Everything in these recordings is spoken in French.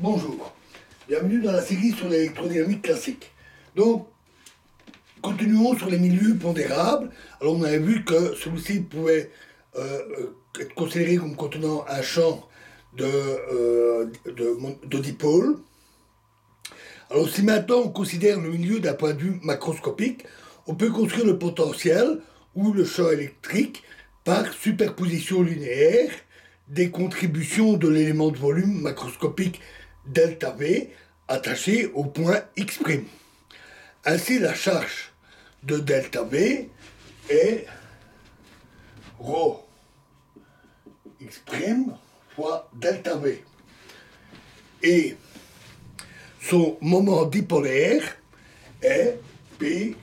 Bonjour, bienvenue dans la série sur l'électrodynamique classique. Donc, continuons sur les milieux pondérables. Alors, on avait vu que celui-ci pouvait être considéré comme contenant un champ de dipôle. Alors, si maintenant on considère le milieu d'un point de vue macroscopique, on peut construire le potentiel ou le champ électrique par superposition linéaire des contributions de l'élément de volume macroscopique delta V attaché au point x'. Ainsi, la charge de delta V est ρ x' fois delta V. Et son moment dipolaire est P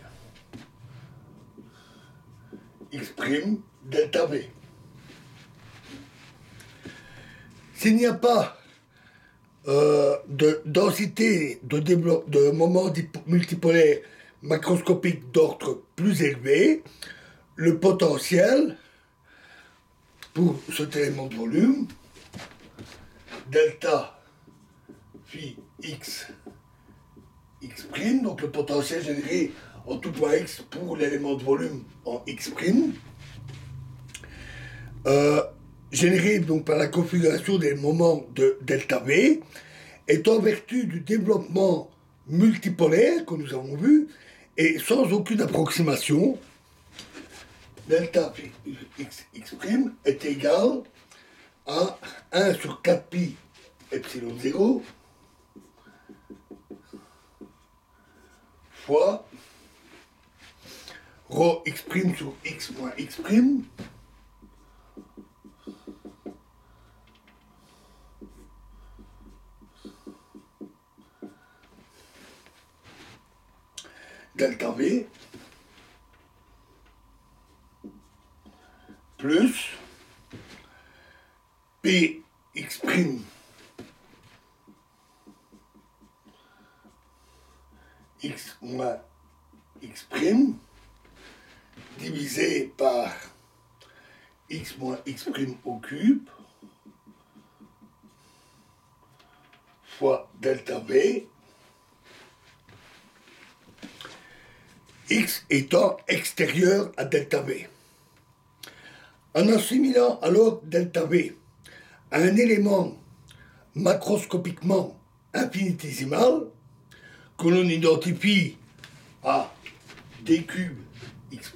x' delta V. S'il n'y a pas de densité de moments multipolaires macroscopiques d'ordre plus élevé, le potentiel pour cet élément de volume, delta phi x, donc le potentiel généré en tout point x pour l'élément de volume en x', généré donc par la configuration des moments de delta V, est en vertu du développement multipolaire que nous avons vu, et sans aucune approximation, delta phi x' est égal à 1 sur 4 pi epsilon 0 fois ρ x' sur x moins x', delta V plus P x' x moins x' divisé par x moins x' au cube fois delta V, x étant extérieur à delta V. En assimilant alors delta V à un élément macroscopiquement infinitésimal que l'on identifie à d cube x',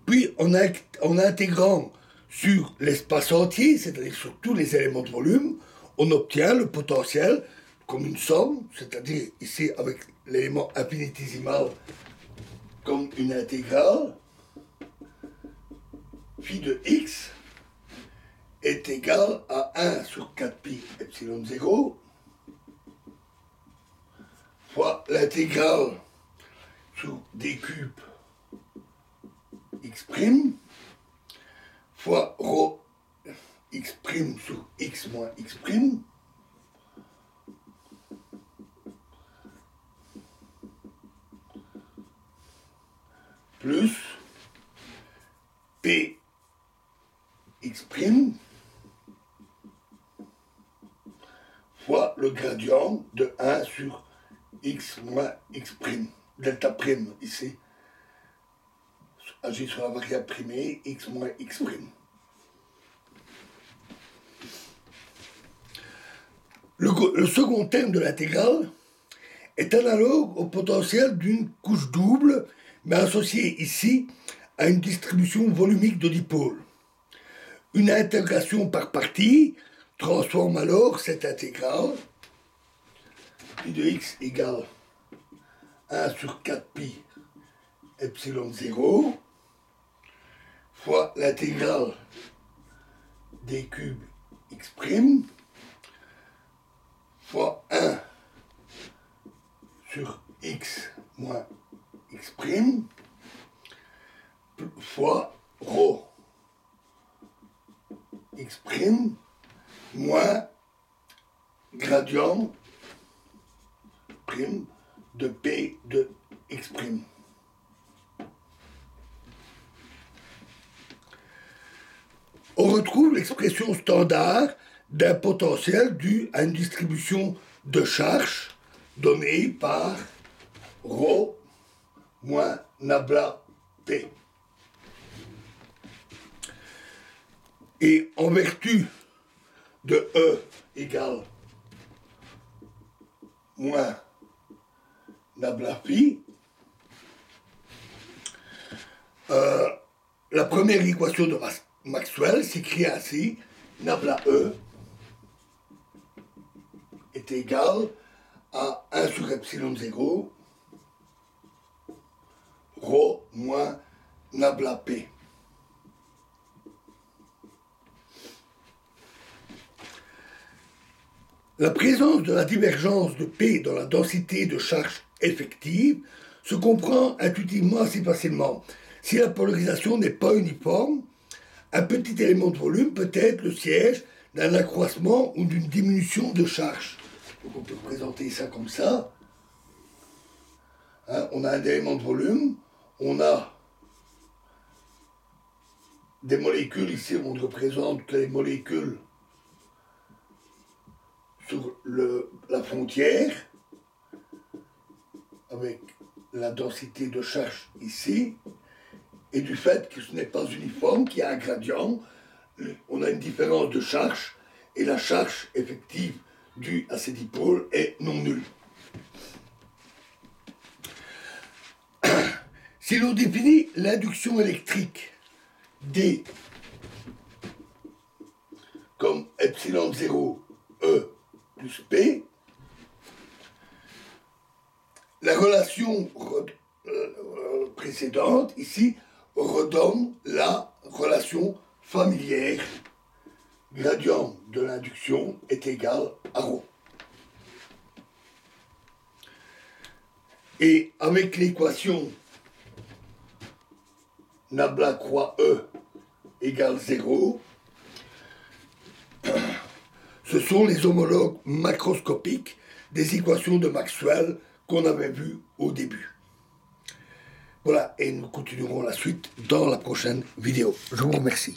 puis en intégrant sur l'espace entier, c'est-à-dire sur tous les éléments de volume, on obtient le potentiel comme une somme, c'est-à-dire ici avec l'élément infinitésimal comme une intégrale, phi de x est égal à 1 sur 4 pi epsilon 0 fois l'intégrale sur d cube x' fois ρ x' sur x moins x' plus p x' fois le gradient de 1 sur x moins x', delta prime ici, agit sur la variable primée x moins x'. Le second terme de l'intégrale est analogue au potentiel d'une couche double, mais associé ici à une distribution volumique de dipôles. Une intégration par partie transforme alors cette intégrale, pi de x égale 1 sur 4 pi epsilon 0 fois l'intégrale d cube x' fois 1 sur x moins x' fois ρ x' moins gradient prime de p de x'. on retrouve l'expression standard d'un potentiel dû à une distribution de charge donnée par ρ moins nabla P. Et en vertu de E égale moins nabla phi, la première équation de Maxwell s'écrit ainsi: nabla E est égal à 1 sur epsilon 0 ρ moins nabla P. La présence de la divergence de P dans la densité de charge effective se comprend intuitivement assez facilement. Si la polarisation n'est pas uniforme, un petit élément de volume peut être le siège d'un accroissement ou d'une diminution de charge. Donc on peut présenter ça comme ça. Hein, on a un élément de volume, on a des molécules, ici on ne représente que les molécules sur la frontière, avec la densité de charge ici, et du fait que ce n'est pas uniforme, qu'il y a un gradient, on a une différence de charge, et la charge effective due à ces dipôles est non nulle. Si l'on définit l'induction électrique D comme epsilon 0 E plus P, la relation précédente, ici, redonne la relation familière. Gradient de l'induction est égal à ρ. Et avec l'équation nabla croix E égale 0, ce sont les homologues macroscopiques des équations de Maxwell qu'on avait vues au début. Voilà, et nous continuerons la suite dans la prochaine vidéo. Je vous remercie.